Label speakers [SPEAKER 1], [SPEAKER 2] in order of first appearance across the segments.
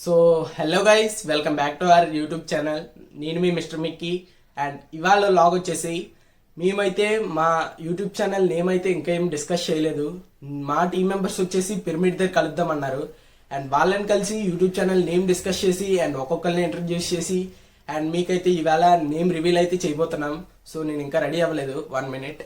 [SPEAKER 1] So hello guys, welcome back to our YouTube channel. నేను మీ mister Mickey. And ఇవాళ log వచ్చేసి మేమైతే మా యూట్యూబ్ ఛానల్ నేమ్ అయితే ఇంకా ఏం డిస్కస్ చేయలేదు. మా టీం మెంబర్స్ వచ్చేసి పిరమిడ్ దగ్గర కలుద్దామన్నారు. అండ్ వాళ్ళని కలిసి యూట్యూబ్ ఛానల్ నేమ్ డిస్కస్ చేసి అండ్ ఒక్కొక్కరిని ఇంట్రడ్యూస్ చేసి అండ్ మీకైతే ఇవాళ నేమ్ రివీల్ అయితే చేయబోతున్నాం. సో నేను ఇంకా రెడీ అవ్వలేదు, 1 minute.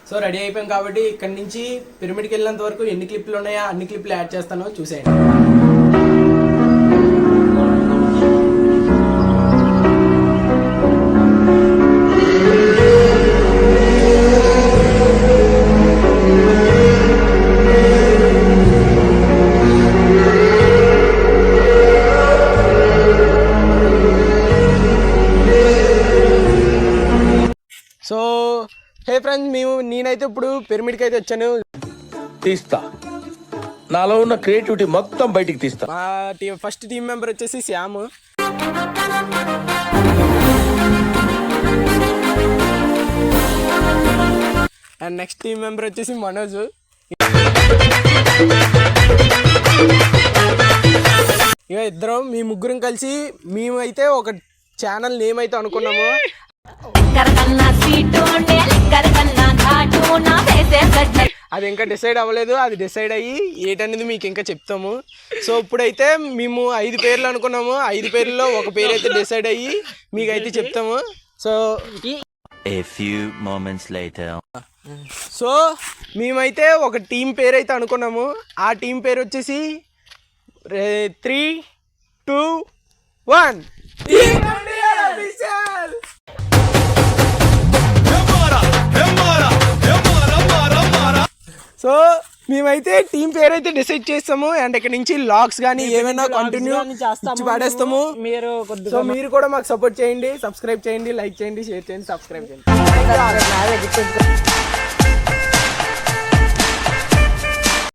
[SPEAKER 1] సో రెడీ అయిపోయాం కాబట్టి ఇక్కడ నుంచి పిరమిడ్కి వెళ్ళినంత వరకు ఎన్ని క్లిప్లు ఉన్నాయో అన్ని క్లిప్లు యాడ్ చేస్తానో చూసేయండి. సో హే ఫ్రెండ్స్, నేనైతే ఇప్పుడు పిరమిడ్కి అయితే వచ్చాను.
[SPEAKER 2] తీస్తా, నాలో ఉన్న క్రియేటివిటీ మొత్తం బయటికి తీస్తా.
[SPEAKER 1] మా ఫస్ట్ టీం మెంబర్ వచ్చేసి Shyam. And next team member వచ్చేసి మనోజ్. ఇక ఇద్దరం మీ ముగ్గురం కలిసి మేమైతే ఒక ఛానల్ నేమ్ అయితే అనుకున్నాము. అది ఇంకా డిసైడ్ అవ్వలేదు. అది డిసైడ్ అయ్యి ఏంటనేది మీకు ఇంకా చెప్తాము. సో ఇప్పుడైతే మేము 5 పేర్లు అనుకున్నాము. 5 పేర్లలో ఒక పేరు అయితే డిసైడ్ అయ్యి మీకైతే చెప్తాము. So
[SPEAKER 3] A few moments later.
[SPEAKER 1] So మేమైతే ఒక టీం పేరు అయితే అనుకున్నాము. ఆ టీం పేరు వచ్చేసి 3, 2, 1 సో మేమైతే టీం పేరు అయితే డిసైడ్ చేస్తాము. అండ్ ఇక్కడ నుంచి లాగ్స్ కానీ ఏమైనా కంటిన్యూ పడేస్తాము. సో మీరు కూడా మాకు సపోర్ట్ చేయండి, సబ్స్క్రైబ్ చేయండి, లైక్ చేయండి, షేర్ చేయండి, సబ్స్క్రైబ్ చేయండి.